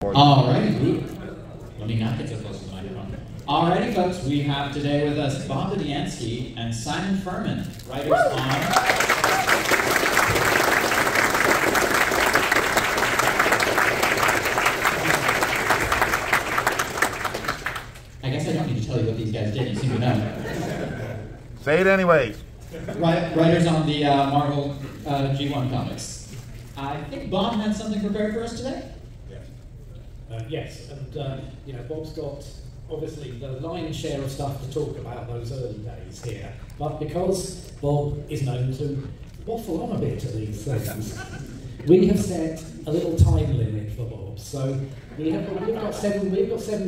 Alrighty, let me not get so close to the microphone. Alrighty, folks, we have today with us Budiansky and Simon Furman, writers on. I guess I don't need to tell you what these guys did. You seem to know. Say it anyways. Writers on the Marvel G1 comics. I think Bob had something prepared for us today. Yes, and you know, Bob's got obviously the lion's share of stuff to talk about those early days here, but because Bob is known to waffle on a bit to these things, we have set a little time limit for Bob. So we've got 7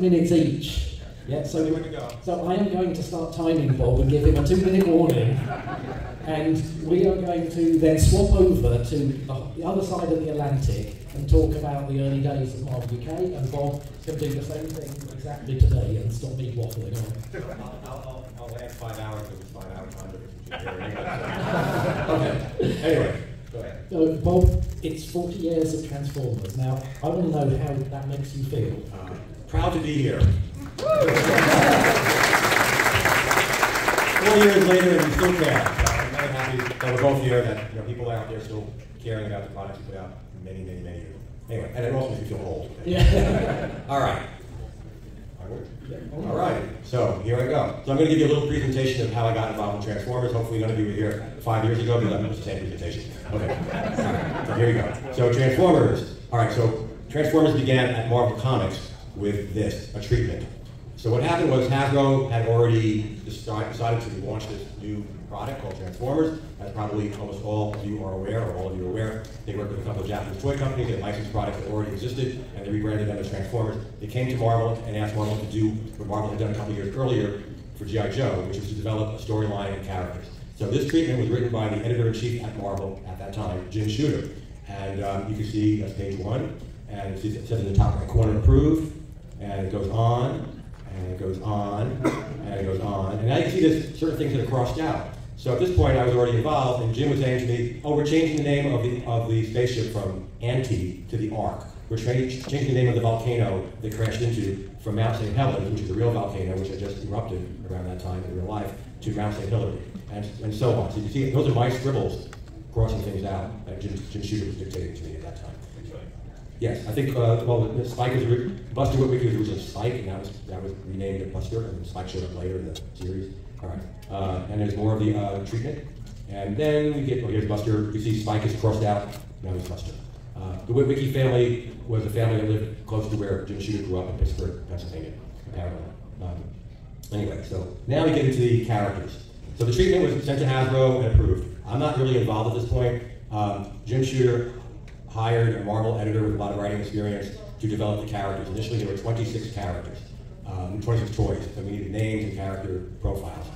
minutes each. Yeah, so I am going to start timing Bob and give him a 2-minute warning, and we are going to then swap over to the other side of the Atlantic and talk about the early days of Marvel UK, and Bob can do the same thing exactly today and stop me waffling on. I'll add 5 hours to this 5 hour time. Okay, anyway, go ahead. So Bob, it's 40 years of Transformers. Now, I want to know how that makes you feel. Proud to be here. 4 years later, and we still care. I'm very happy that we're both here, that people out there still caring about the products we put out many years. Anyway, and it also makes me feel old. Yeah. All right. All right, so here I go. So I'm going to give you a little presentation of how I got involved in Transformers. Hopefully none of you were here 5 years ago, because that was the same presentation. Okay, all right, so here we go. So Transformers. All right, so Transformers began at Marvel Comics with this, a treatment. So what happened was Hasbro had already decided to launch this new product called Transformers. As probably almost all of you are aware, or all of you are aware, they worked with a couple of Japanese toy companies that licensed products that already existed, and they rebranded them as Transformers. They came to Marvel and asked Marvel to do what Marvel had done a couple of years earlier for G.I. Joe, which was to develop a storyline and characters. So this treatment was written by the editor-in-chief at Marvel at that time, Jim Shooter. And you can see that's page 1, and it says in the top right corner, approved, and it goes on, and it goes on, and it goes on. And now you can see there's certain things that are crossed out. So at this point, I was already involved, and Jim was saying to me, oh, we're changing the name of the spaceship from Anti to the Ark. We're changing the name of the volcano they crashed into from Mount St. Helens, which is a real volcano, which had just erupted around that time in real life, to Mount St. Hilary, and so on. So you can see, those are my scribbles crossing things out that Jim Shooter was dictating to me at that time. Yes, I think, well, Spike was, Buster Witwicky was originally Spike, and that was renamed to Buster, and Spike showed up later in the series. All right, and there's more of the treatment. And then we get, well, here's Buster. You see Spike is crossed out, now he's Buster. The Witwicky family was a family that lived close to where Jim Shooter grew up in Pittsburgh, Pennsylvania, apparently. Anyway, so now we get into the characters. So the treatment was sent to Hasbro and approved. I'm not really involved at this point. Jim Shooter hired a Marvel editor with a lot of writing experience to develop the characters. Initially, there were 26 characters, 26 toys, so we needed names and character profiles.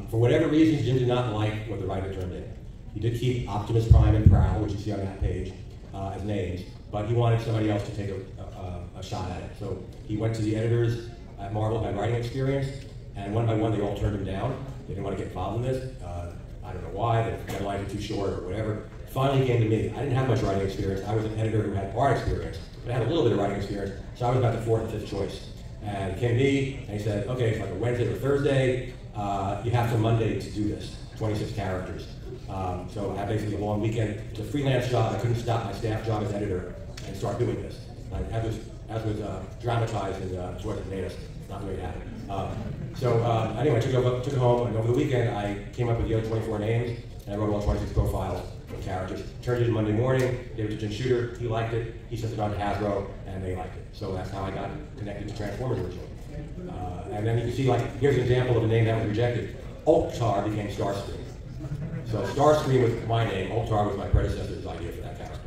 For whatever reason, Jim did not like what the writer turned in. He did keep Optimus Prime and Prowl, which you see on that page, as names, but he wanted somebody else to take a shot at it. So he went to the editors at Marvel who had writing experience, and one by one, they all turned him down. They didn't want to get involved in this. I don't know why, the deadlines were too short or whatever. Finally came to me. I didn't have much writing experience. I was an editor who had art experience, but I had a little bit of writing experience, so I was about the 4th or 5th choice. And he came to me, and he said, okay, it's like a Wednesday or Thursday, you have till Monday to do this, 26 characters. So I had basically a long weekend. It's a freelance job. I couldn't stop my staff job as editor and start doing this. As was dramatized in Toys That Made Us, not the way it happened. Anyway, I took it home, and over the weekend, I came up with the other 24 names, and I wrote all 26 profiles of characters. Turned it in Monday morning, gave it to Jim Shooter, he liked it, he sent it on to Hasbro, and they liked it. So that's how I got connected to Transformers originally. And then you can see, like, here's an example of a name that was rejected. Oktar became Starscream. So Starscream was my name, Oktar was my predecessor's idea for that character.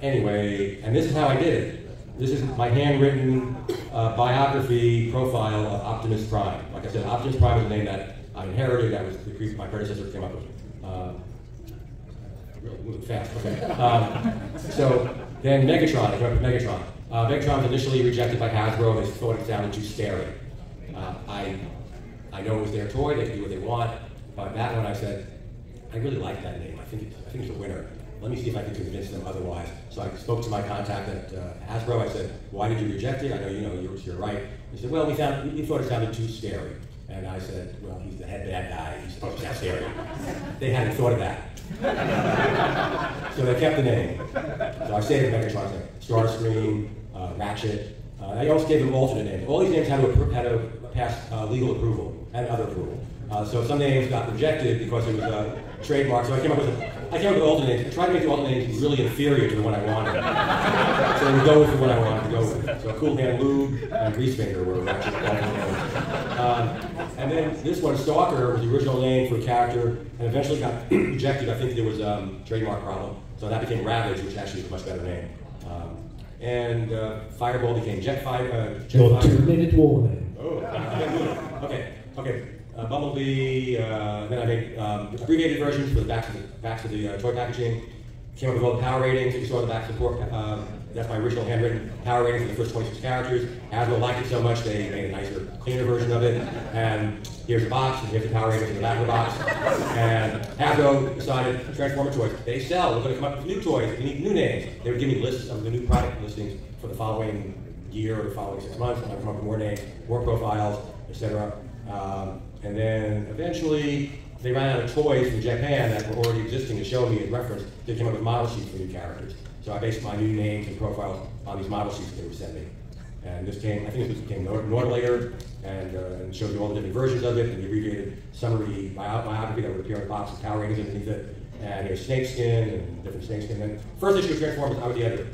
Anyway, and this is how I did it. This is my handwritten biography profile of Optimus Prime. Like I said, Optimus Prime was a name that I inherited, that was my predecessor came up with. Really moving fast, okay. So then Megatron, I came up with Megatron. Megatron was initially rejected by Hasbro, they thought it sounded too scary. I know it was their toy, they can do what they want, but that one I said, I really like that name, I think it's a winner. let me see if I can convince them otherwise. So I spoke to my contact at Hasbro. I said, why did you reject it? I know you're right. He said, well, we thought it sounded too scary. And I said, well, he's the head bad guy. He's supposed to sound scary. They hadn't thought of that. So they kept the name. So I stayed at Megatron, like Starscream, Ratchet. I also gave them alternate names. All these names had to pass legal approval and other approval. So some names got rejected because it was a trademark. So I came up with alternate names. I tried to make the alternate names really inferior to the one I wanted. So I would go with the one I wanted to go with. So Cool Hand Lube and Greasefinger were Ratchet alternate names. And then this one, Stalker, was the original name for a character, and eventually got rejected. I think there was a trademark problem. So that became Ravage, which actually is a much better name. And Fireball became Jetfire. Your 2-minute warning. Oh, okay. Bumblebee. Then I made abbreviated versions for the backs of the toy packaging. Came up with all the power ratings that you saw on the back of the that's my original handwritten power rating for the first 26 characters. Hasbro liked it so much they made a nicer, cleaner version of it. And here's the box, and here's the power ratings in the back of the box. And Hasbro decided Transformer toys, they sell. We're going to come up with new toys. We need new names. They would give me lists of the new product listings for the following year or the following 6 months. And I'd come up with more names, more profiles, etc. And then eventually they ran out of toys from Japan that were already existing to show me as reference. They came up with model sheets for new characters. So I based my new names and profiles on these model sheets that they would send me. And this came, I think this became Nordlater, and showed you all the different versions of it, and the abbreviated summary biography that would appear in the box with power ratings underneath it. And here's Snakeskin and different Snakeskin. And first issue of Transformers, I was the editor.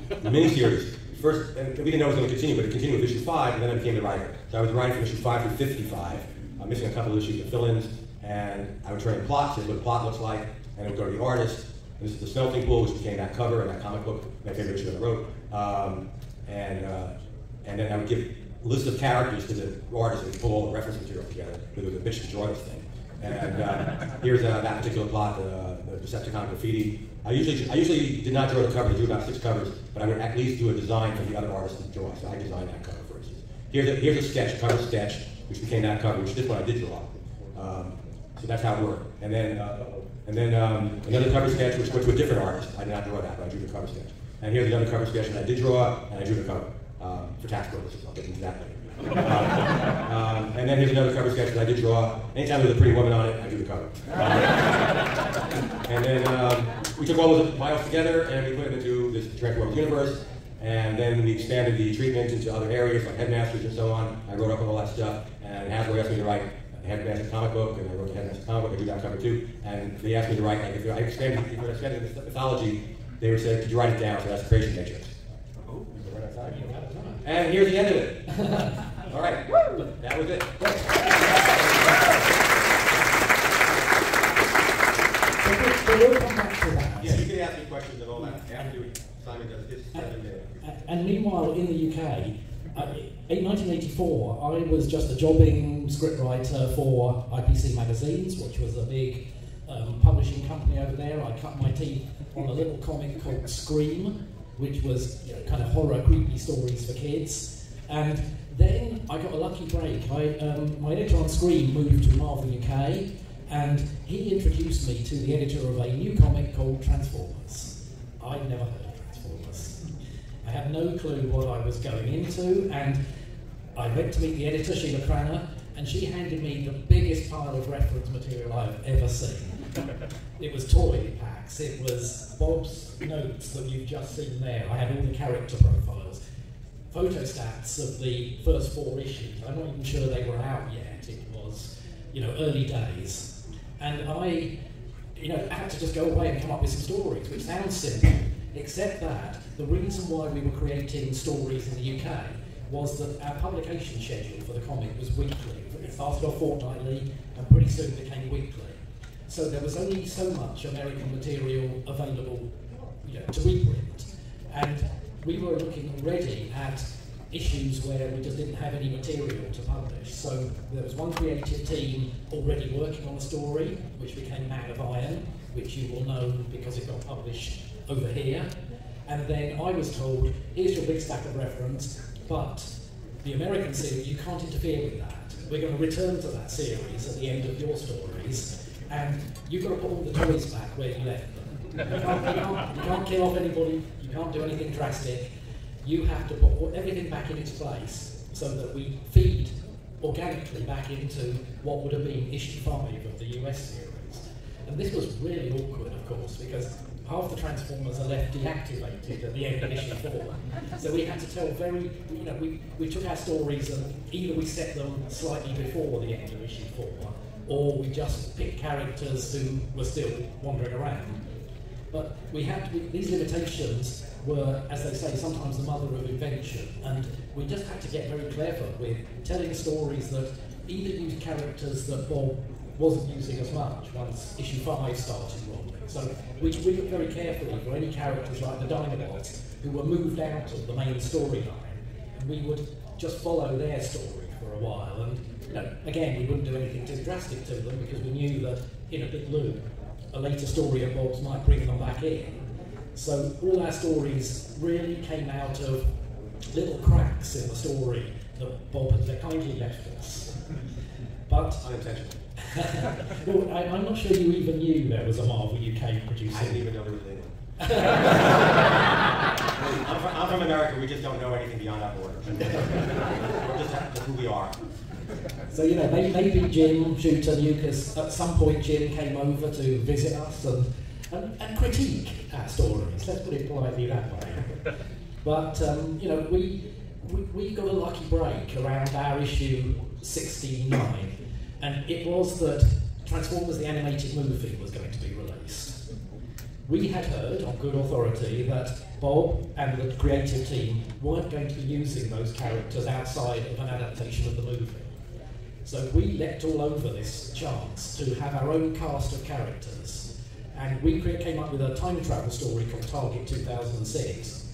The miniseries. First, and we didn't know it was going to continue, but it continued with issue 5, and then I became the writer. So I was writing from issue 5 through 55. I'm missing a couple of issues of fill-ins, and I would turn in plots, see what the plot looks like, and it would go to the artist. And this is the Smelting Pool, which became that cover and that comic book, my favorite issue that I wrote. And then I would give a list of characters to the artist and pull all the reference material together. It was a bitch to draw this thing. And here's that particular plot, the Decepticon graffiti. I usually did not draw the cover. I drew about 6 covers, but I would at least do a design for the other artist to draw. So I designed that cover, for instance. Here's a sketch, cover sketch, which became that cover, which this one I did draw. So that's how it worked. And then another cover sketch, which went to a different artist. I did not draw that, but I drew the cover sketch. And here's another cover sketch that I did draw, and I drew the cover for tax purposes. I'll get into that later. And then here's another cover sketch that I did draw. Anytime there's a pretty woman on it, I drew the cover. And then we took all those files together and we put them into this Transformers universe. And then we expanded the treatment into other areas like Headmasters and so on. I wrote up on all that stuff, and Hasbro asked me to write a Headmasters comic book, and I wrote the Headmasters comic book. I drew that cover too. And they asked me to write, like, if I expanded the mythology, they would say, could you write it down? So that's the Creation Matrix. And here's the end of it. All right, that was it. So we'll come back to that. Yeah, you can ask me questions and all that after Simon does his 7 minutes. And meanwhile, in the UK, in 1984, I was just a jobbing scriptwriter for IPC Magazines, which was a big publishing company over there. I cut my teeth on a little comic called Scream, which was kind of horror, creepy stories for kids. And then I got a lucky break. My editor on Scream moved to Marvel UK, and he introduced me to the editor of a new comic called Transformers. I'd never heard of Transformers. I had no clue what I was going into, and I went to meet the editor, Sheila Cranner, and she handed me the biggest pile of reference material I've ever seen. It was toy packs, it was Bob's notes that you've just seen there. I had all the character profiles, photostats of the first 4 issues. I'm not even sure they were out yet. It was, early days. And I, had to just go away and come up with some stories, which sounds simple, except that the reason why we were creating stories in the UK was that our publication schedule for the comic was weekly. It started off fortnightly and pretty soon became weekly. So there was only so much American material available, to reprint. And we were looking already at issues where we just didn't have any material to publish. So there was one creative team already working on a story, which became Man of Iron, which you will know because it got published over here. And then I was told, here's your big stack of reference, but the American series, you can't interfere with that. We're going to return to that series at the end of your stories, and you've got to put all the toys back where you left them. You can't kill off anybody, you can't do anything drastic. You have to put everything back in its place so that we feed organically back into what would have been issue 5 of the US series. And this was really awkward, of course, because half the Transformers are left deactivated at the end of issue 4. So we had to tell we took our stories and either we set them slightly before the end of issue 4, or we just picked characters who were still wandering around. But these limitations were, as they say, sometimes the mother of invention, and we just had to get very clever with telling stories that either used characters that Bob wasn't using as much once issue 5 started rolling. So we looked very carefully for any characters like the Dinobots who were moved out of the main storyline, and we would just follow their story for a while. And again, we wouldn't do anything too drastic to them because we knew that in a big loop, a later story of Bob's might bring them back in. So all our stories really came out of little cracks in the story that Bob had kindly left us. But Unintentional. well, I'm not sure you even knew there was a Marvel UK producer. I didn't even know there was anyone. I'm from America, we just don't know anything beyond our borders. We're just who we are. So, maybe Jim, Shooter, Lucas, at some point Jim came over to visit us and critique our stories, let's put it politely that way. But, we got a lucky break around our issue 69, and it was that Transformers the Animated Movie was going to be released. We had heard, on good authority, that Bob and the creative team weren't going to be using those characters outside of an adaptation of the movie. So we leapt all over this chance to have our own cast of characters, and we came up with a time travel story called Target 2006.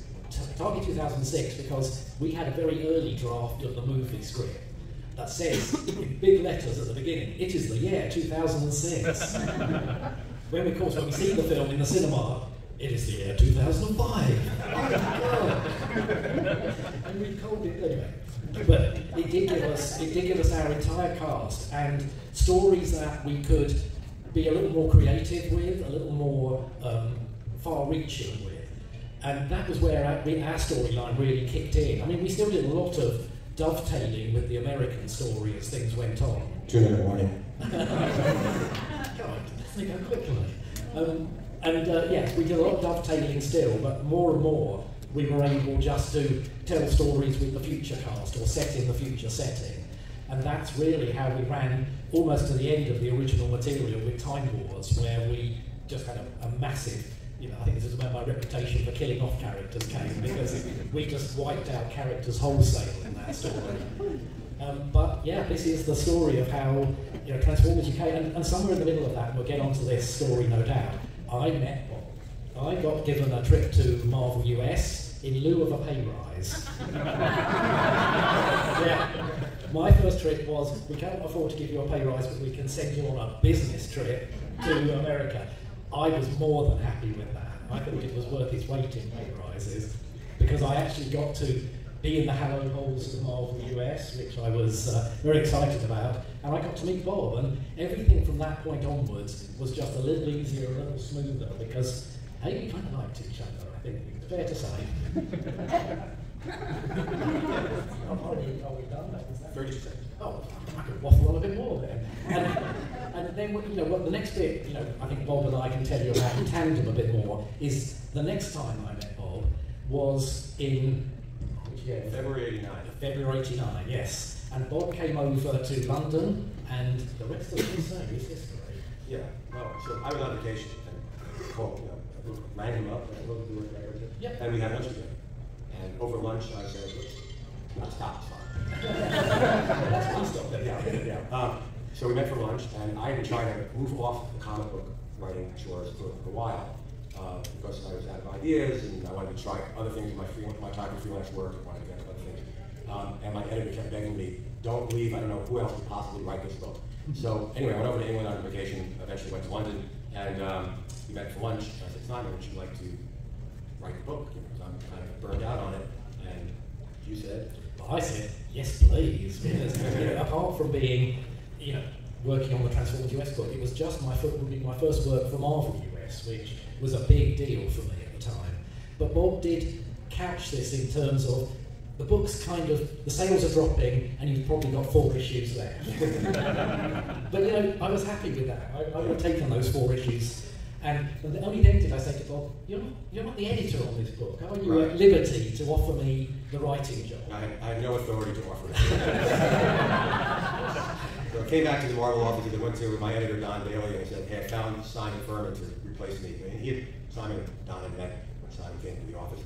Target 2006 because we had a very early draft of the movie script that says in big letters at the beginning, it is the year 2006. When we see the film in the cinema, it is the year 2005. And we called it anyway. But it did give us our entire cast and stories that we could be a little more creative with, a little more far-reaching with. And that was where our storyline really kicked in. I mean, we still did a lot of dovetailing with the American story as things went on. 2-minute warning. God, let's go quickly. Yes, we did a lot of dovetailing still, but more and more we were able just to tell stories with the future cast or set in the future setting. And that's really how we ran almost to the end of the original material with Time Wars, where we just had a massive, I think this is where my reputation for killing off characters came, because we just wiped out characters wholesale in that story. But yeah, this is the story of how Transformers UK, and somewhere in the middle of that, we'll get onto this story no doubt, I met Bob. I got given a trip to Marvel US in lieu of a pay rise. Yeah. My first trip was, we can't afford to give you a pay rise, but we can send you on a business trip to America. I was more than happy with that. I thought it was worth its weight in pay rises, because I actually got to be in the hallowed halls of Marvel US, which I was very excited about, and I got to meet Bob, and everything from that point onwards was just a little easier, a little smoother, because, hey, we kind of liked each other, I think it's fair to say. Are we done? 30 seconds. Oh, I could waffle on a bit more then. And then, the next bit, I think Bob and I can tell you about in tandem a bit more, is the next time I met Bob was in February 89. February 89, yes. And Bob came over to London, and the rest of the story is history. Yeah, well, so I was on vacation, and rang him up, and I wrote the word director, Yep. and we had lunch together. And over lunch, I said, let's stop, it's fine. That's fun stuff. Yeah. So we met for lunch, and I had been trying to move off the comic book writing chores for a while, because I was out of ideas, and I wanted to try other things in my time for freelance work, and wanted to get other things. And my editor kept begging me, don't leave, I don't know who else could possibly write this book. So anyway, I went over to England on vacation, eventually went to London, and we met for lunch, and I said, Simon, would you like to write a book? I'm kind of burned out on it, and you said? Well, I said, yes please, because apart from being, working on the Transformers US book, it was just my first work for Marvel progress, which was a big deal for me at the time. But Bob did couch this in terms of the book's kind of, the sales are dropping and you've probably got 4 issues left. But you know, I was happy with that. I would have taken those 4 issues. And only then did I say to Bob, you're not the editor on this book. Are you at liberty to offer me the writing job? I have no authority to offer it. So I came back to the Marvel office and I went to my editor, Don Bailey, and said, hey, I found Simon Furman to replace me. And Simon and Don had met when Simon came to the office.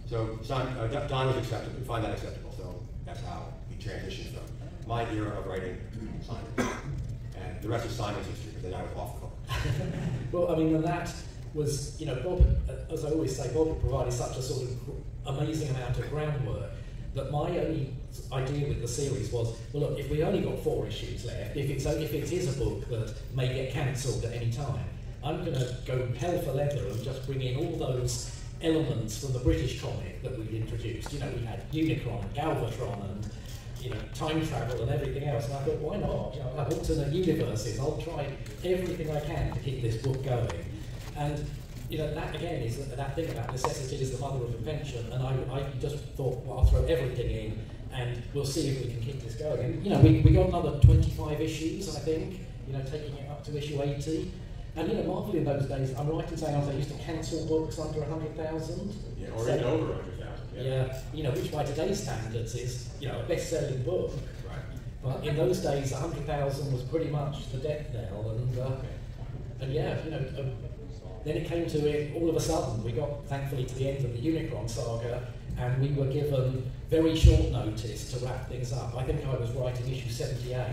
So Don was acceptable. We find that acceptable. So that's how he transitioned from my era of writing to Simon. And the rest is Simon's history, because then I was off the hook. Well, I mean, and that was, you know, Bob, as I always say, Bob provided such a sort of amazing amount of groundwork that my only idea with the series was, well, look, if we only got 4 issues left, if it is a book that may get cancelled at any time, I'm going to go hell for leather and just bring in all those elements from the British comic that we'd introduced. You know, we had Unicron, Galvatron, and you know, time travel and everything else. And I thought, why not? You know, I have alternate universes. I'll try everything I can to keep this book going. And you know, that again is that thing about necessity is the mother of invention. And I just thought, well, I'll throw everything in, and we'll see if we can keep this going. And you know, we got another 25 issues, I think. You know, taking it up to issue 80. And you know, Marvel in those days, I'm right in saying they used to cancel books under 100,000. Yeah, or even over 100,000. Yeah, you know, which by today's standards is, you know, a best-selling book. Right. But in those days, 100,000 was pretty much the death knell, and yeah, you know, then it came to it all of a sudden. We got, thankfully, to the end of the Unicron saga, and we were given very short notice to wrap things up. I think I was writing issue 78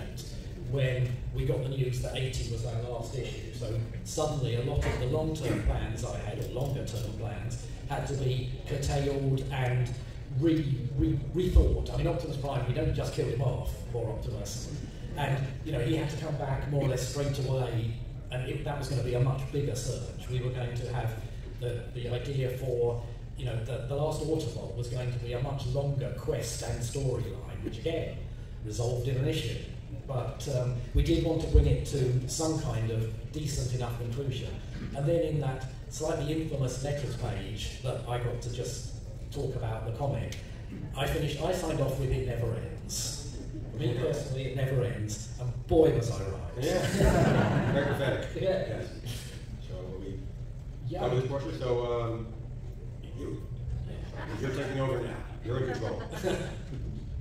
when we got the news that 80 was our last issue. So suddenly, a lot of the long-term plans I had, or longer-term plans, had to be curtailed and rethought. I mean, Optimus Prime, we don't just kill him off, poor Optimus. And, you know, he had to come back more or less straight away, and that was going to be a much bigger search. We were going to have the idea for, you know, the last Autobot was going to be a much longer quest and storyline, which again, resolved in an issue. But we did want to bring it to some kind of decent enough conclusion. And then in that slightly infamous letters page that I got to just talk about the comic, I signed off with "It never ends." For me personally, it never ends, and boy was I right. Yeah, very prophetic. Yeah. Yes. So we come to this portion. So you're taking over now. You're in control.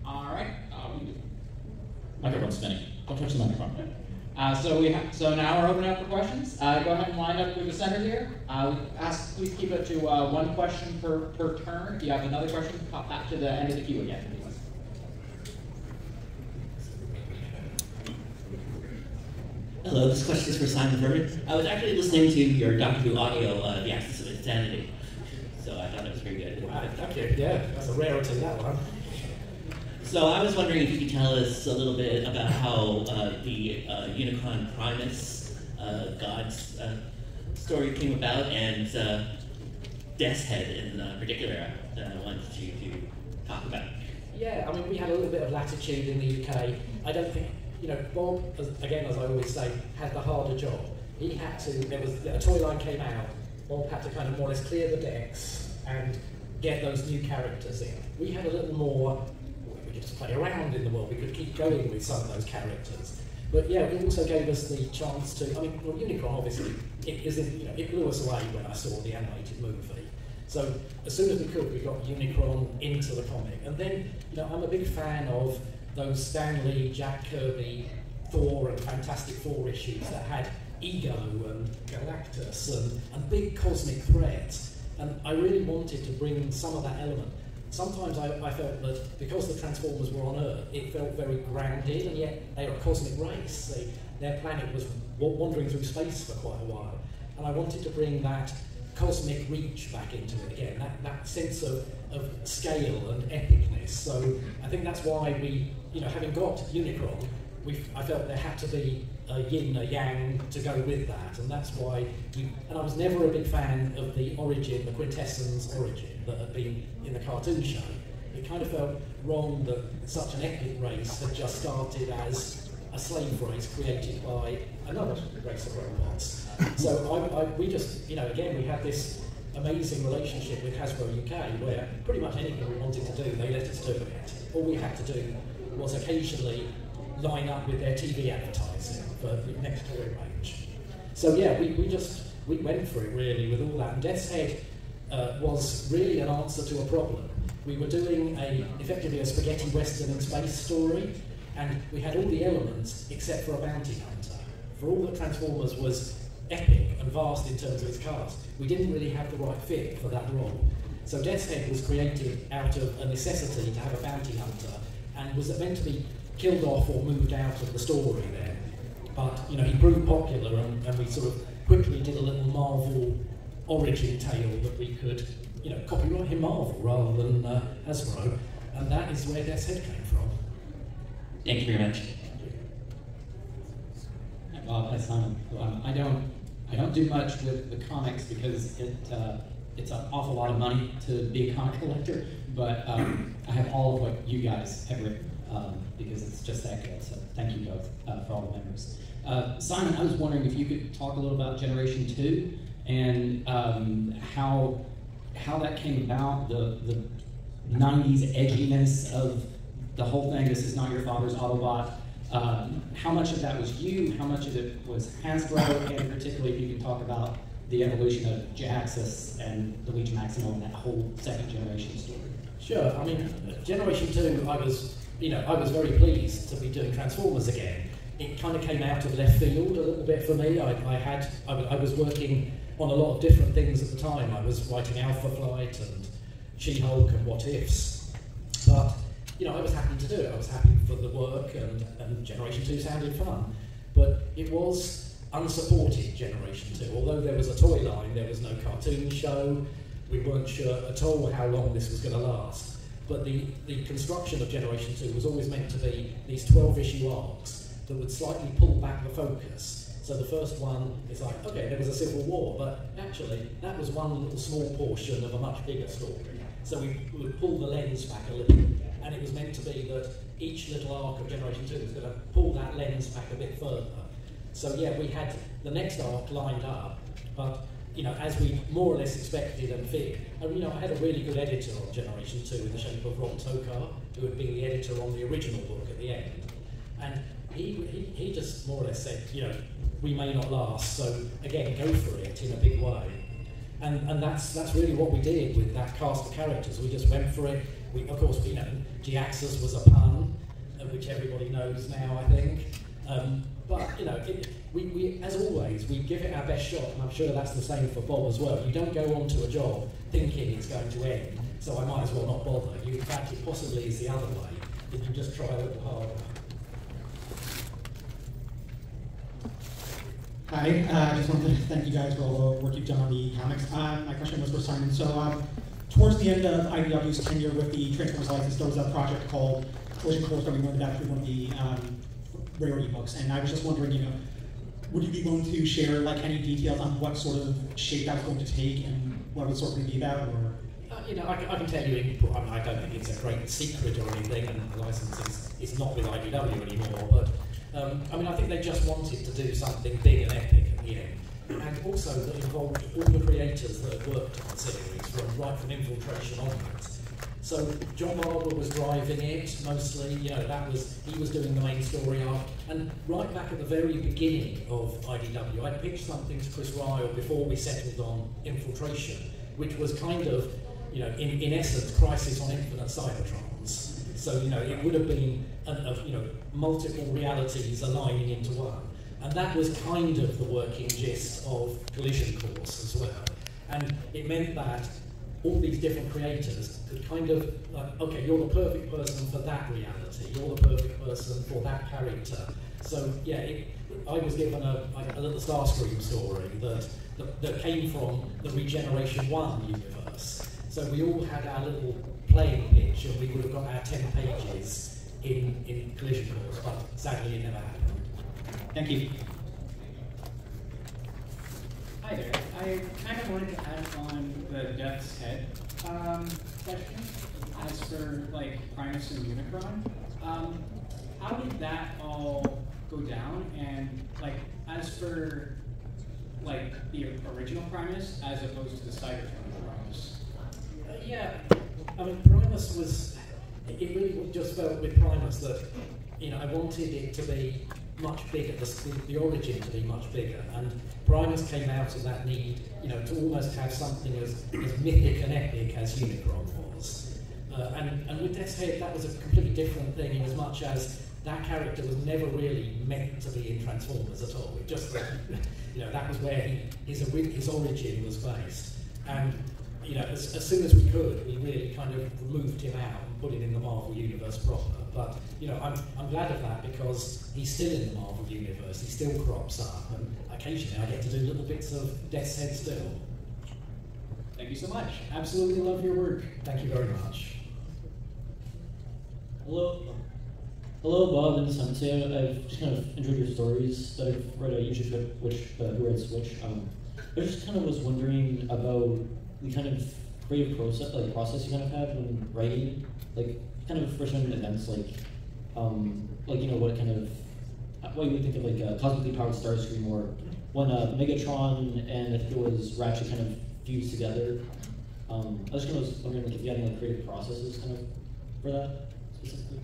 All right. Microphone's spinning. Don't touch the microphone. So now we're opening up for questions. Go ahead and line up with the center here. Please keep it to 1 question per turn. If you have another question, pop back to the end of the queue again. Hello, this question is for Simon Furman. I was actually listening to your Doctor Who audio, The Axis of Insanity, so I thought it was very good. Wow, thank you. Yeah, that's a rarity, that one. So I was wondering if you could tell us a little bit about how the Unicron Primus, God's story came about, and Death's Head in particular that I wanted you to talk about. Yeah, I mean, we had a little bit of latitude in the UK. I don't think, you know, Bob, again, as I always say, had the harder job. He had to, a toy line came out, Bob had to kind of more or less clear the decks and get those new characters in. We had a little more, we could just play around in the world, we could keep going with some of those characters. But yeah, it also gave us the chance to, I mean, well, Unicron obviously, it blew us away when I saw the animated movie. So as soon as we could, we got Unicron into the comic. And then, you know, I'm a big fan of those Stan Lee, Jack Kirby, Thor and Fantastic Four issues that had Ego and Galactus and big cosmic threats. And I really wanted to bring some of that element. Sometimes I felt that because the Transformers were on Earth, it felt very grounded, and yet they were a cosmic race. Their planet was wandering through space for quite a while. And I wanted to bring that cosmic reach back into it again, that sense of scale and epicness. So I think that's why we, you know, having got Unicron, I felt there had to be a yin, a yang to go with that, and that's why and I was never a big fan of the origin, the quintessence origin that had been in the cartoon show. It kind of felt wrong that such an epic race had just started as a slave race created by another race of robots. So we just, again, we had this amazing relationship with Hasbro UK where pretty much anything we wanted to do, they let us do it. All we had to do was occasionally line up with their TV advertising for the next toy range. So yeah, we went for it really with all that. And Death's Head was really an answer to a problem. We were doing effectively a spaghetti western in space story, and we had all the elements except for a bounty hunter. For all that Transformers was epic and vast in terms of its cast, we didn't really have the right fit for that role. So Death's Head was created out of a necessity to have a bounty hunter, and was meant to be killed off or moved out of the story then. But he proved popular, and we sort of quickly did a little Marvel origin tale that we could, copyright him Marvel rather than Hasbro, and that is where Death's Head came from. Thank you very much. Well, that's I don't do much with the comics because it's an awful lot of money to be a comic collector, but I have all of what you guys have written because it's just that good. So thank you both for all the members. Simon, I was wondering if you could talk a little about Generation 2 and how that came about, the 90s edginess of the whole thing. This is not your father's Autobot. How much of that was you? How much of it was Hasbro? And particularly if you can talk about the evolution of Jaxus and the Legion Maximum and that whole second generation story. Sure. I mean, Generation 2, I was very pleased to be doing Transformers again. It kind of came out of left field a little bit for me. I was working on a lot of different things at the time. I was writing Alpha Flight and She-Hulk and What Ifs. But I was happy to do it. I was happy for the work, and Generation 2 sounded fun. But it was unsupported Generation 2. Although there was a toy line, there was no cartoon show. We weren't sure at all how long this was going to last. But the construction of Generation 2 was always meant to be these 12-issue arcs that would slightly pull back the focus. So the first one is like, okay, there was a civil war, but actually that was one little small portion of a much bigger story. So we would pull the lens back a little, and it was meant to be that each little arc of Generation 2 was going to pull that lens back a bit further. So yeah, we had the next arc lined up, but as we more or less expected and feared, I had a really good editor on Generation 2 in the shape of Ron Tokar, who had been the editor on the original book at the end. And he just more or less said, we may not last, so again, go for it in a big way. And that's really what we did with that cast of characters. We just went for it. Of course, Jaxus was a pun, which everybody knows now, I think. But we as always, we give it our best shot, and I'm sure that's the same for Bob as well. You don't go onto a job thinking it's going to end, so I might as well not bother. In fact, it possibly is the other way, that you just try a little harder. Hi, I just wanted to thank you guys for all the work you've done on the comics. My question was for Simon. So, towards the end of IDW's tenure with the Transformers license, there was a project called Collision Course that we learned about through one of the rarity books, and I was just wondering, would you be willing to share any details on what sort of shape that was going to take and what it was sort of going to be about? Or I can tell you, I don't think it's a great secret or anything, and the license is not with IDW anymore, but I think they just wanted to do something big and epic at the end, and also that involved all the creators that had worked on the series, right from Infiltration onwards. So John Barber was driving it mostly, he was doing the main story arc, and right back at the very beginning of IDW, I pitched something to Chris Ryle before we settled on Infiltration, which was kind of, in essence, Crisis on Infinite Cybertrons. So, it would have been, multiple realities aligning into one. And that was kind of the working gist of Collision Course as well. And it meant that all these different creators could kind of, okay, you're the perfect person for that reality, you're the perfect person for that character. So, yeah, I was given a little Starscream story that came from the Regeneration 1 universe. So we all had our little playing pitch, and we would have got our 10 pages in Collision Course, but sadly it never happened. Thank you. Hi there. I kind of wanted to add on the Death's Head question. As for Primus and Unicron, how did that all go down, and like as for like the original Primus as opposed to the Cybertron Primus. Yeah, I mean, Primus was, it really just felt with Primus that, you know, I wanted it to be much bigger, the origin to be much bigger, and Primus came out of that need, you know, to almost have something as mythic and epic as Unicron was. And with Death's Head, that was a completely different thing in as much as that character was never really meant to be in Transformers at all. It just, you know, that was where his origin was based. And, you know, as soon as we could, we really kind of removed him out and put him in the Marvel Universe proper. But, you know, I'm glad of that because he's still in the Marvel Universe, he still crops up, and occasionally I get to do little bits of Death's Head still. Thank you so much. Absolutely love your work. Thank you very much. Hello, Bob and Sensei. I've just kind of enjoyed your stories that I've read. I usually read Who Read Switch. I just kind of was wondering about the kind of creative process you kind of have when writing, like kind of for certain events, like you know what you would think of like a cosmically powered Starscream, or when Megatron and I think it was Ratchet kind of fused together. I was kind of wondering like if you had any like creative processes kind of for that specifically.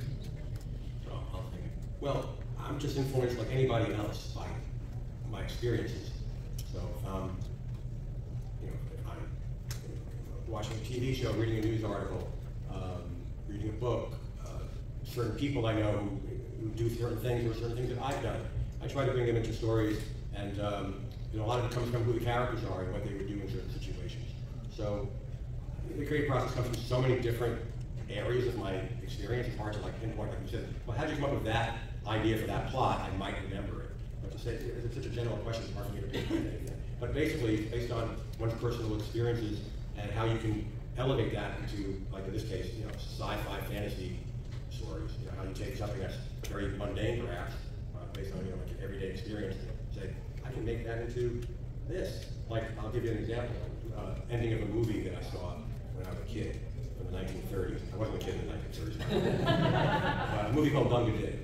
Well, I'm just influenced like anybody else by my experiences. So, you know, if I'm watching a TV show, reading a news article, reading a book, certain people I know who do certain things or certain things that I've done, I try to bring them into stories, and you know, a lot of it comes from who the characters are and what they would do in certain situations. So, the creative process comes from so many different areas of my experience. It's hard to like pinpoint, like you said, well, how did you come up with that idea for that plot? I might remember it. But to say, it's such a general question, it's hard for me to pinpoint anything. But basically, it's based on one's personal experiences and how you can elevate that into, like in this case, you know, sci-fi fantasy stories. You know, how you take something that's very mundane, perhaps, based on, you know, like your everyday experience, and say, I can make that into this. Like, I'll give you an example. Ending of a movie that I saw when I was a kid. In the 1930s. I wasn't a kid in the 1930s. A movie called Bungadid,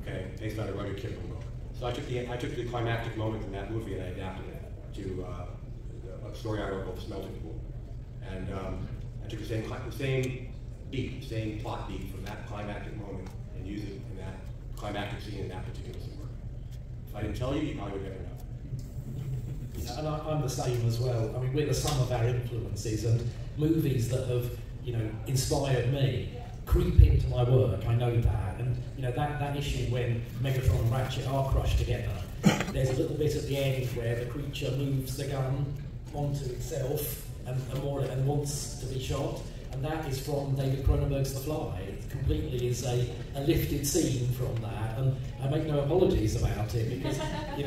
okay, based on a Rudyard Kipling book. So I took the climactic moment in that movie and I adapted it to a story I wrote called The Smelting Pool. And I took the same plot beat from that climactic moment and used it in that climactic scene in that particular story. If I didn't tell you, you probably would never know. Yeah, and I'm the same as well. I mean, we're the sum of our influences, and movies that have, you know, inspired me creep into my work. I know that, and you know that issue when Megatron and Ratchet are crushed together. There's a little bit at the end where the creature moves the gun onto itself and wants to be shot, and that is from David Cronenberg's The Fly. It completely is a lifted scene from that, and I make no apologies about it because you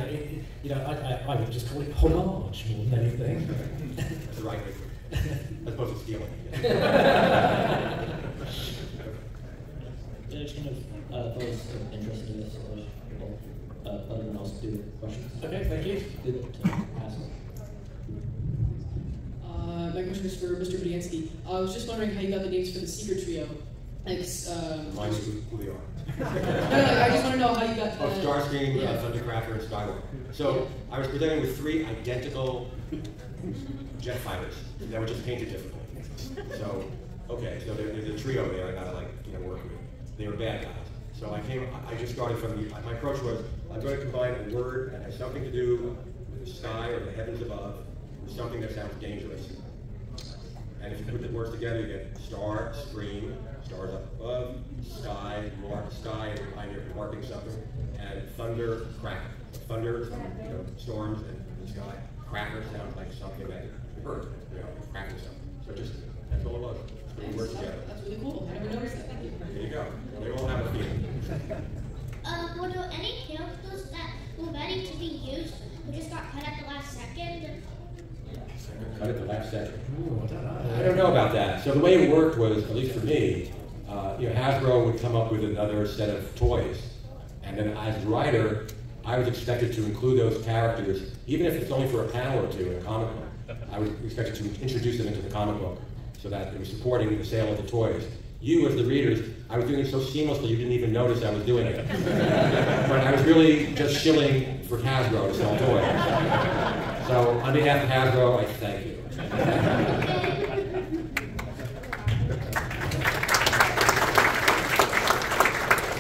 know I would just call it homage more than anything. That's the right way. As opposed to stealing. Yeah, I just kind of was interested in this, but everyone else do questions. Okay, thank you. Good to ask. My question is for Mr. Budiansky. I was just wondering how you got the names for the Seeker Trio. Like, Remind me who they are. I just want to know how you got. Starscream, yeah. Thundercracker, and Skywalker. So I was presented with 3 identical jet fighters that were just painted differently. So, okay, so there's a trio there I gotta work with. They were bad guys. So I just started from my approach was, I'm going to combine a word that has something to do with the sky or the heavens above with something that sounds dangerous. And if you put the words together, you get star, scream, stars up above, sky, sky is behind you marking something, and thunder, cracker. Thunder, storms in the sky. Cracker sounds like something that you heard, cracking something. So that's all it was. It works together. That's really cool. I never noticed that. Thank you. There you go. They all have a feeling. Were there any characters that were ready to be used but just got cut at the last second? Cut at the last second. Ooh, I don't know about that. So the way it worked was, at least for me, Hasbro would come up with another set of toys, and then as a writer, I was expected to include those characters, even if it's only for a panel or two in a comic book. I was expected to introduce them into the comic book so that it was supporting the sale of the toys, you as the readers, I was doing it so seamlessly you didn't even notice I was doing it. But I was really just shilling for Hasbro to sell toys. So on behalf of Hasbro, I thank you.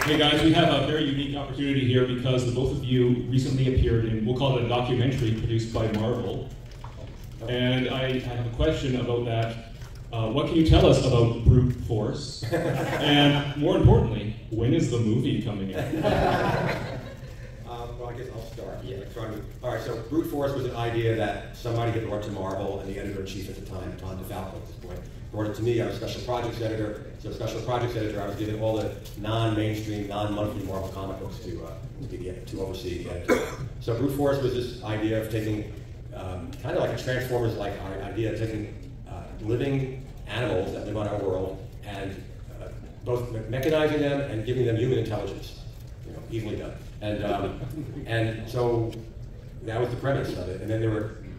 Hey guys, we have a very unique opportunity here because the both of you recently appeared in, we'll call it a documentary produced by Marvel. And I have a question about that. What can you tell us about brute force? And more importantly, when is the movie coming in? Well, I guess I'll start. Yeah. All right, so brute force was an idea that somebody had brought to Marvel, and the editor-in-chief at the time, Tom DeFalco at this point, brought it to me. I was special projects editor. So special projects editor, I was given all the non-mainstream, non-monthly Marvel comic books to oversee the editor. So brute force was this idea of taking, kind of like a Transformers-like idea of taking living animals that live on our world and both mechanizing them and giving them human intelligence. Easily done. And so that was the premise of it. And then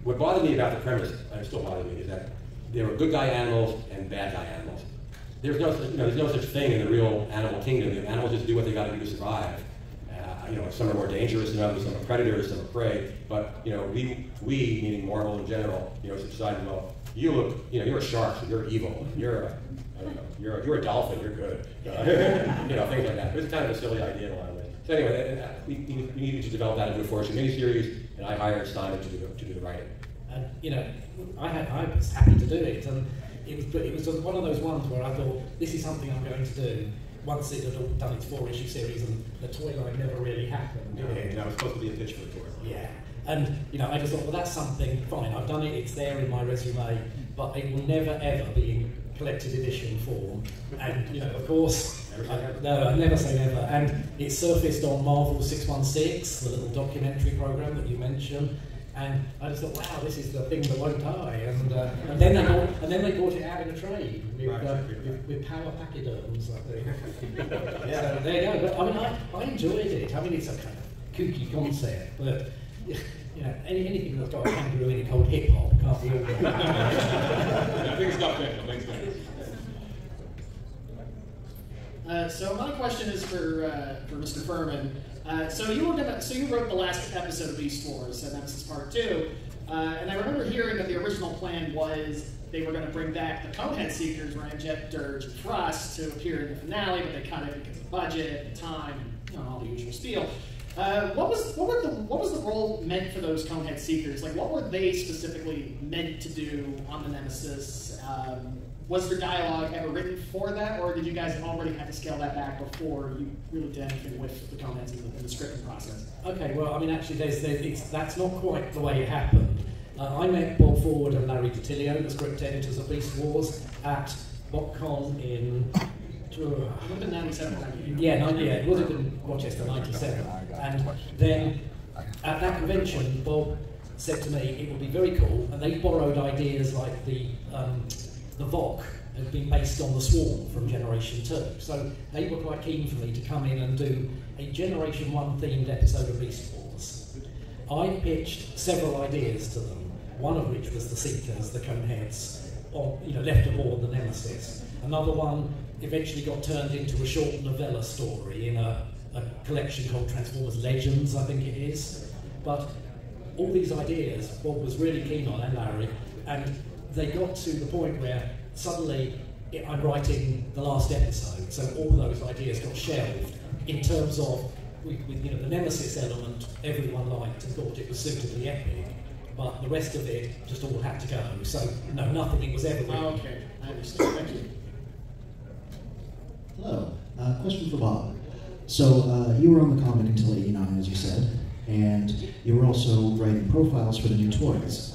what bothered me about the premise, and it still bothers me, is that there were good guy animals and bad guy animals. There's no such thing in the real animal kingdom. The animals just do what they got to do to survive. Some are more dangerous than others. Some are predators, some are prey. But we meaning Marvel in general, decided, well, you're a shark, so you're evil. You're a dolphin, you're good. Things like that. It was kind of a silly idea in a lot of ways. So anyway, we needed to develop that into a Fortune miniseries, and I hired Simon to do the writing. And I was happy to do it, and it was one of those ones where I thought, this is something I'm going to do. Once it had done its 4-issue series, and the toy line never really happened. Yeah, that was supposed to be a pitch for the toy line. Yeah, and I just thought, well, that's something fine. I've done it. It's there in my resume, but it will never ever be in collected edition form. And of course, I never say never. And it surfaced on Marvel 616, the little documentary program that you mentioned. And I just thought, wow, this is the thing that won't die. And then they brought it out in a trade with power pachyderms, I think. Yeah. So there you go. But I enjoyed it. It's a kind of kooky concept, but anything that's got a kangaroo in it called hip hop can't be all right. I think it's got fit. Thanks, man. So my question is for Mr. Furman. So you wrote the last episode of Beast Wars, and Nemesis Part 2, and I remember hearing that the original plan was they were going to bring back the Conehead Seekers, Ramjet, Dirge, and Thrust to appear in the finale, but they cut it because of budget and time and all the usual spiel. What was the role meant for those Conehead Seekers? Like, what were they specifically meant to do on the Nemesis? Was there dialogue ever written for that, or did you guys already have to scale that back before you really did anything with the Coneheads in the scripting process? Okay, well, actually, that's not quite the way it happened. I met Bob Forward and Larry DiTilio, the script editors of Beast Wars, at BotCon in... It would have been 97. Yeah, it would have been Rochester, 97. And then, at that convention, Bob said to me, it would be very cool, and they borrowed ideas like the VOC had been based on the Swarm from Generation 2. So they were quite keen for me to come in and do a Generation 1 themed episode of Beast Wars. I pitched several ideas to them, one of which was the Seekers, the Coneheads, left aboard the Nemesis. Another one eventually got turned into a short novella story in a collection called Transformers Legends, I think it is. But all these ideas Bob was really keen on, and Larry, and they got to the point where suddenly I'm writing the last episode, so all those ideas got shelved in terms of the Nemesis element everyone liked and thought it was suitably epic, but the rest of it just all had to go. So no, nothing was ever written. Okay, I understand. Thank you. Hello. Question for Bob. So you were on the comic until '89, as you said, and you were also writing profiles for the new toys.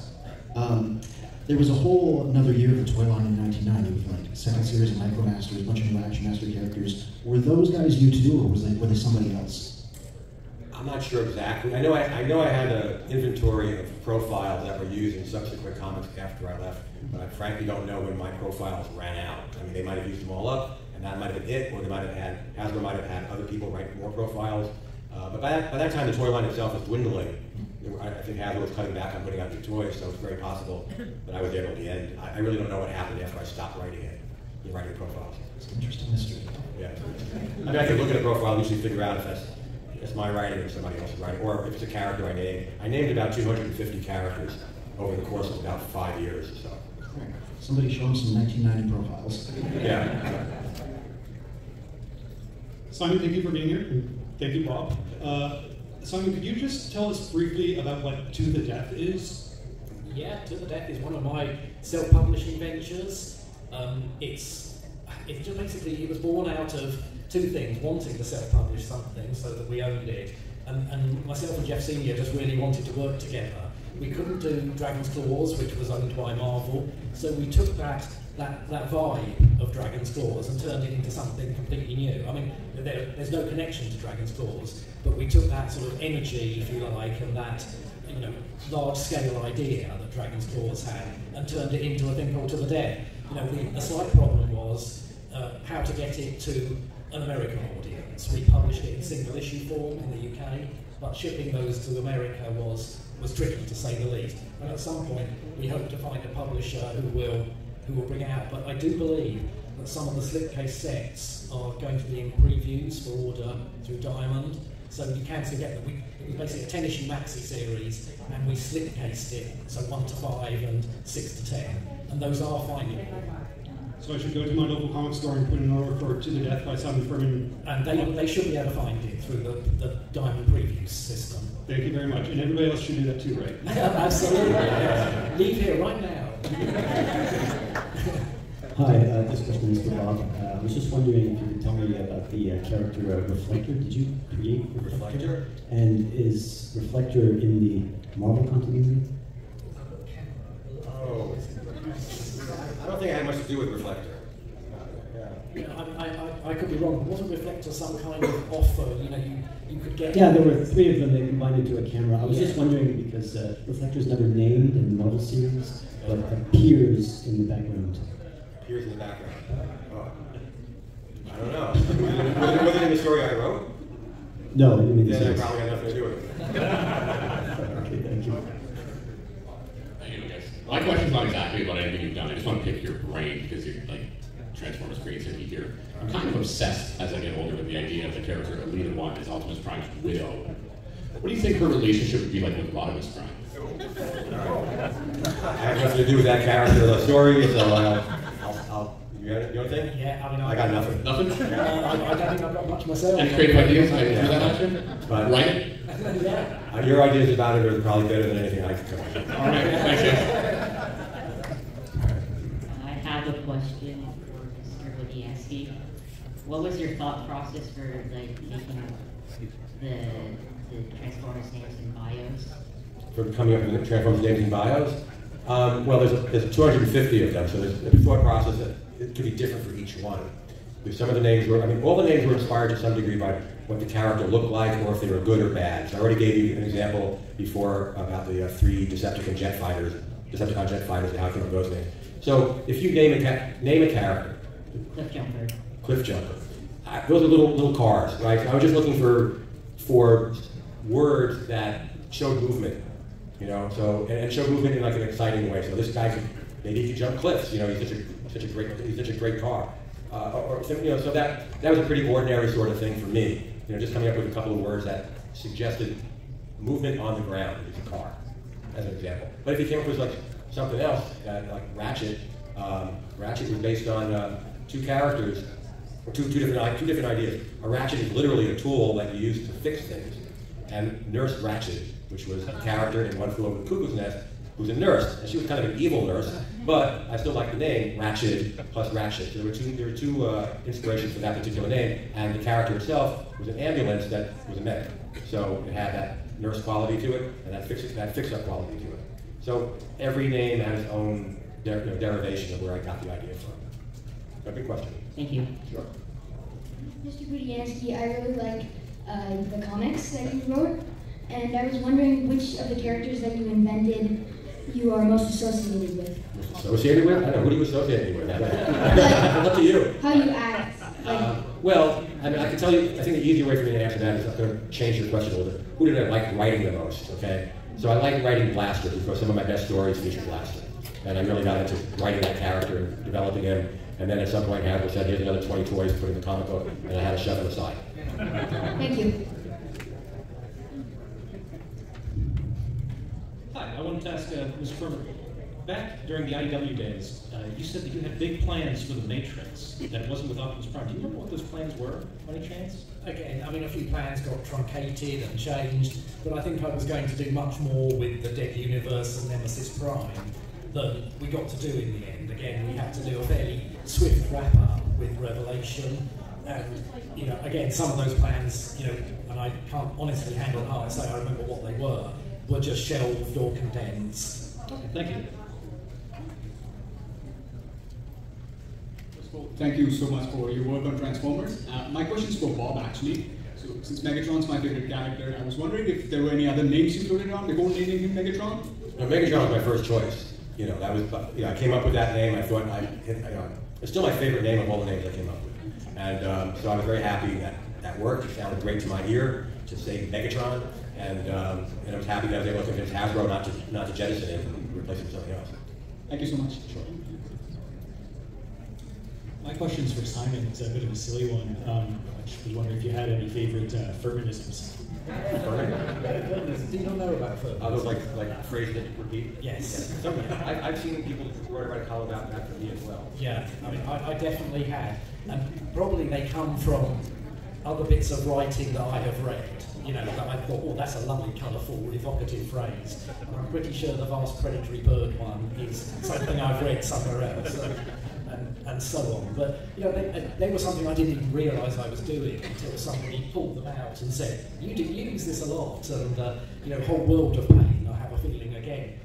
There was a whole another year of the toy line in 1990 with like second series of Micromasters, a bunch of new Action Master characters. Were those guys you to do, or were they somebody else? I'm not sure exactly. I know I had an inventory of profiles that were used in subsequent comics after I left, but I frankly don't know when my profiles ran out. They might have used them all up, and that might have been it, or they might have had Hasbro might have had other people write more profiles. But by that time, the toy line itself was dwindling. I think Hasbro was cutting back on putting out new toys, so it's very possible that I was there till the end. I really don't know what happened after I stopped writing it. in writing profiles. It's an interesting mystery. Yeah. I mean, I can look at a profile and usually figure out if that's my writing or somebody else's writing, or if it's a character I named. I named about 250 characters over the course of about 5 years or so. Somebody show them some 1990 profiles. Yeah. Simon, thank you for being here. Thank you, Bob. Simon, could you just tell us briefly about what To the Death is? Yeah, To the Death is one of my self-publishing ventures. It just basically, it was born out of two things: wanting to self-publish something so that we owned it, and myself and Jeff Senior just really wanted to work together. We couldn't do Dragon's Claws, which was owned by Marvel, so we took that vibe of Dragon's Claws and turned it into something completely new. I mean, there's no connection to Dragon's Claws, but we took that sort of energy, if you like, and that large-scale idea that Dragon's Claws had, and turned it into a thing called To the Death. The slight problem was how to get it to an American audience. We published it in single issue form in the UK, but shipping those to America was tricky, to say the least. And at some point, we hope to find a publisher who will bring it out. But I do believe that some of the slipcase sets are going to be in previews for order through Diamond, so you can still get them. It was basically a 10-issue maxi series, and we slipcased it, so 1 to 5 and 6 to 10, and those are findable. So I should go to my local comic store and put an order for To the Death by Simon Furman. And they should be able to find it through the Diamond Previews system. Thank you very much. And everybody else should do that too, right? Absolutely. Yes. Leave here right now. Hi, this question is for Bob. I was just wondering if you could tell me about the character Reflector. Did you create Reflector? And is Reflector in the Marvel continuity? Oh. I don't think I had much to do with Reflector. I could be wrong. Wasn't Reflector some kind of offer? You could get. Yeah, there were 3 of them. They combined into a camera. I was just wondering because Reflector's never named in the Marvel series, but appears in the background. Appears in the background. Oh. I don't know. Was it in the story I wrote? No, I didn't mean to Then say I this. probably had nothing to do with it. Okay, thank you. My question's not exactly about anything you've done. I just want to pick your brain because you're like Transformers creativity here. I'm kind of obsessed as I get older with the idea of the character Alita 1 as Optimus Prime's widow. What do you think her relationship would be like with Optimus Prime? I have nothing to do with that character or the story, so you got anything? Yeah, I got nothing. Nothing? I don't think I've got much myself. Any creative ideas? I do that answer? But Write it? Yeah. Your ideas about it are probably better than anything I could come up with. All right, thanks, guys. I have a question for Mr. Budiansky. What was your thought process for making the Transformers names and bios? For coming up with the Transformers names and bios? Well, there's 250 of them, so there's a thought process that it could be different for each one. Because some of the names were, all the names were inspired to some degree by what the character looked like or if they were good or bad. So I already gave you an example before about the 3 Decepticon jet fighters and how I came up with those names. So if you name a character, Cliff Jumper. Those are little cars, right? I was just looking for words that showed movement, So and showed movement in like an exciting way. So this guy maybe he could jump cliffs. He's such a great car. So that was a pretty ordinary sort of thing for me. Just coming up with a couple of words that suggested movement on the ground is a car, as an example. But if you came up with like something else, like Ratchet, Ratchet was based on 2 characters, or two different ideas. A ratchet is literally a tool that you use to fix things, and Nurse Ratchet, which was a character in One Flew Over the Cuckoo's Nest, who's a nurse, and she was kind of an evil nurse, but I still like the name Ratchet plus Ratchet. So there were two inspirations for that particular name, and the character itself was an ambulance that was a medic. So it had that nurse quality to it, and that fix-up quality to it. So every name had its own derivation of where I got the idea from. A good question. Thank you. Sure. Mr. Budiansky, I really like the comics that you wrote, and I was wondering which of the characters that you invented you are most associated with. Associated with? I don't know. Who do you associate me with? Up to you. How you act. Well, I can tell you, I think the easier way for me to answer that is I'm going to change your question a little bit. Who did I like writing the most, okay? So I like writing Blaster because some of my best stories feature Blaster. and I really got into writing that character and developing him. And then at some point, Hasbro said, here's another 20 toys, put in the comic book, and I had to shove them aside. Thank you. Hi, I wanted to ask Mr. Furman, back during the IDW days, you said that you had big plans for the Matrix, that it wasn't with Optimus Prime. Do you remember what those plans were, by any chance? Again, I mean, a few plans got truncated and changed, but I think I was going to do much more with the Dead Universe and Nemesis Prime than we got to do in the end. Again, we had to do a fairly swift wrap-up with Revelation, and, you know, again, some of those plans, you know, and I can't honestly hand on heart say I remember what they were just shelved or condensed. Okay, thank you. Thank you so much for your work on Transformers. My question is for Bob, actually. So, since Megatron's my favorite character, I was wondering if there were any other names you floated around before naming him Megatron? No, Megatron was my first choice. You know, that was, you know, I came up with that name. I thought, it's still my favorite name of all the names I came up with. And so I was very happy that that worked. It sounded great to my ear to say Megatron. And I was happy that I was able to convince Hasbro not to jettison it and replace it with something else. Thank you so much. Sure. My question's for Simon. It's a bit of a silly one. I just was wondering if you had any favorite Furmanisms. Furmanisms? Do you not know about Furmanisms? Those like phrases that you repeat? Yes. Yeah. I've seen people write a column about that for me as well. Yeah, I mean, I definitely had. And probably they come from other bits of writing that I have read. You know, that I thought, oh, that's a lovely, colourful, evocative phrase. And I'm pretty sure the vast predatory bird one is something I've read somewhere else. And so on. But you know, they were something I didn't even realise I was doing until somebody pulled them out and said, you use this a lot, and you know, Whole World of Pain, I have a feeling again,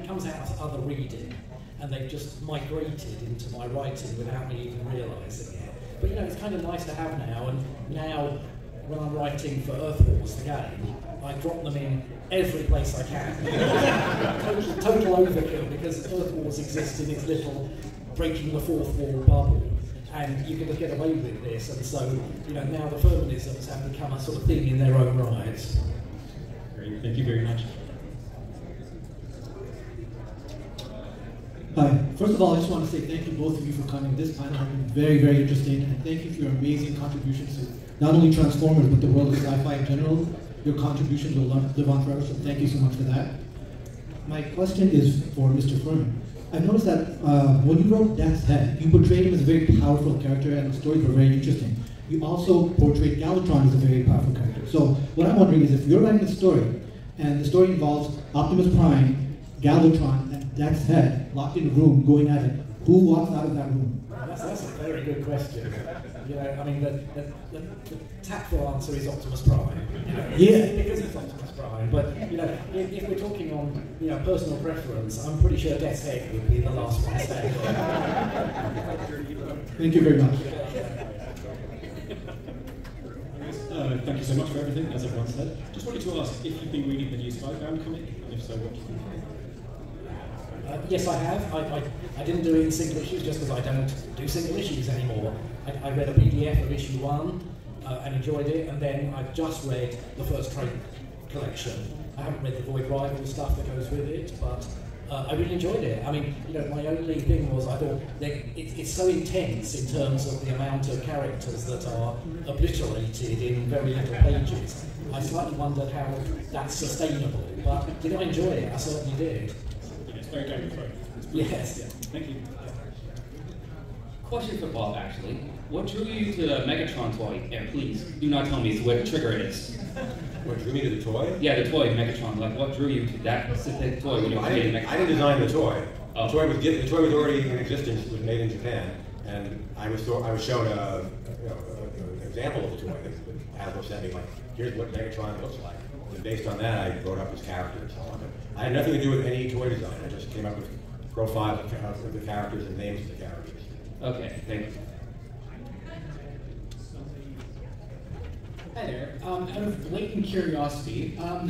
comes out to other reading, and they've just migrated into my writing without me even realising it. But you know, it's kind of nice to have now, and now when I'm writing for Earth Wars, the game, I drop them in every place I can. total overkill, because Earth Wars exists in its little breaking the fourth wall bubble, and you can just get away with this, and so, you know, now the Furmanisms have become a sort of thing in their own right. Great, thank you very much. Hi, first of all, I just want to say thank you both of you for coming. This panel has been very, very interesting, and thank you for your amazing contributions to not only Transformers, but the world of sci-fi in general. Your contributions will live on forever, so thank you so much for that. My question is for Mr. Furman. I've noticed that when you wrote Death's Head, you portrayed him as a very powerful character, and the stories were very interesting. You also portrayed Galvatron as a very powerful character. So what I'm wondering is, if you're writing a story, and the story involves Optimus Prime, Galvatron, and Death's Head locked in a room going at it, who walks out of that room? That's a very good question. You know, I mean, the tactful answer is Optimus Prime. You know, yeah, because it's Optimus Prime. But you know, if we're talking on personal preference, I'm pretty sure Death's Head would be the last one standing. Thank you very much. Thank you so much for everything, as everyone said. Just wanted to ask if you've been reading the new Skybound comic, and if so, what do you think? Yes, I have. I didn't do it in single issues just because I don't do single issues anymore. I read a PDF of issue 1 and enjoyed it, and then I've just read the first trade collection. I haven't read the Void Rival stuff that goes with it, but I really enjoyed it. I mean, you know, my only thing was I thought it's so intense in terms of the amount of characters that are obliterated in very little pages. I slightly wondered how that's sustainable, but did I enjoy it? I certainly did. It's very Game of Thrones. Yes. Yeah. Thank you. Question for Bob, actually. What drew you to the Megatron toy? And please, do not tell me what trigger it is. What drew me to the toy? Yeah, the toy, Megatron. Like, what drew you to that specific toy when you created Megatron? I didn't design the toy. Oh. The toy was already in existence. It was made in Japan, and I was shown an example of the toy that Hasbro sent me. Like, here's what Megatron looks like. And based on that, I wrote up his character and so on. I had nothing to do with any toy design. I just came up with profiles of the characters and names of the characters. Okay, thank you. Hi there. Out of blatant curiosity, out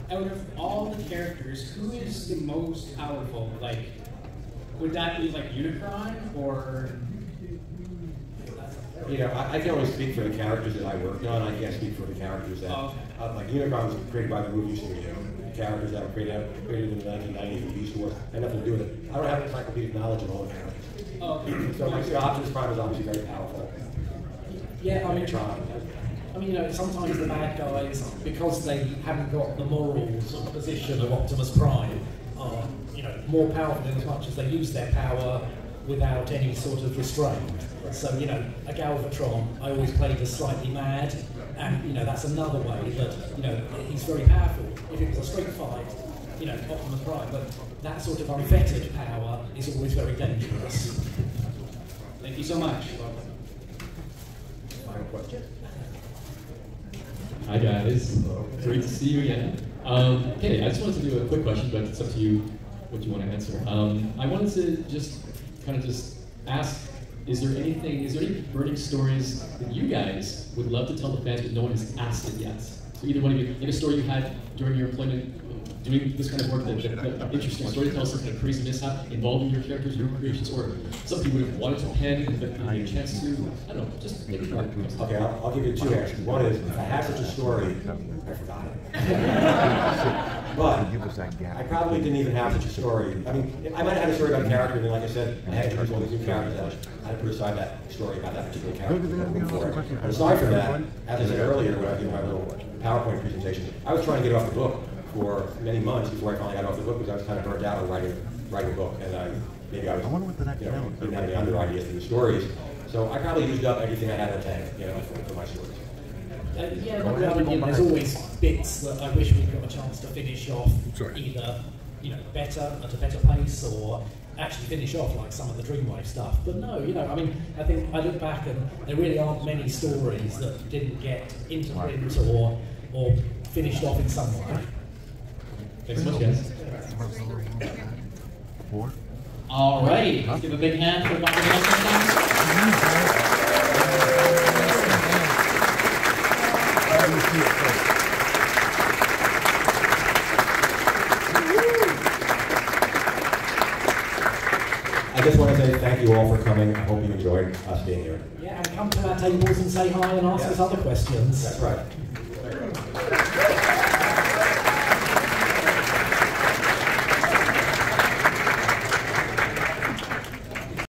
of all the characters, who is the most powerful? Like, would that be like Unicron or? You know, I can only speak for the characters that I worked on. I can't speak for the characters that, like Unicron was created by the movie studio. The characters that were created in the 1990s in Beast Wars had nothing to do with it. I don't have encyclopedic knowledge of all the characters. So like, Optimus Prime is obviously very powerful. Yeah, I mean, you know, sometimes the bad guys, because they haven't got the morals or position of Optimus Prime, are, you know, more powerful in as much as they use their power without any sort of restraint. So, you know, a Galvatron, I always played as slightly mad, and, you know, that's another way that, you know, he's very powerful. If it was a street fight, you know, Optimus Prime, but that sort of unfettered power is always very dangerous. Thank you so much. Final question. Hi guys, great to see you again. Okay, I just wanted to do a quick question, but it's up to you what you want to answer. I wanted to just kind of ask, is there any burning stories that you guys would love to tell the fans but no one has asked it yet? So either one of you, in a story you had during your employment doing this kind of work, that interesting story, tell us some kind of crazy mishap involving your characters, your creations, or something you would have wanted to pen and but didn't get a chance to, I don't know, just make it hard. Okay, I'll give you two answers. One is, if I had such a story, I forgot it. But I probably didn't even have such a story. I mean, I might have had a story about a character, and then, like I said, I had to introduce all these new characters. I had to put aside that story about that particular character. But aside from that, as I said earlier, when I did my little PowerPoint presentation, I was trying to get off the book for many months before I finally got off the book because I was kind of burnt out on writing a book, and maybe I was, you know, didn't have any other ideas for the stories. So I probably used up everything I had in the tank, you know, for my stories. Yeah, but there's always bits that I wish we'd got a chance to finish off either, you know, better, at a better pace, or actually finish off like some of the Dreamwave stuff. But no, you know, I mean, I think I look back and there really aren't many stories that didn't get into print or finished off in some way. Thanks so much, guys. Alrighty, let's give a big hand for Dr. I just want to say thank you all for coming. I hope you enjoyed us being here. Yeah, and come to our tables and say hi and ask us other questions. That's right.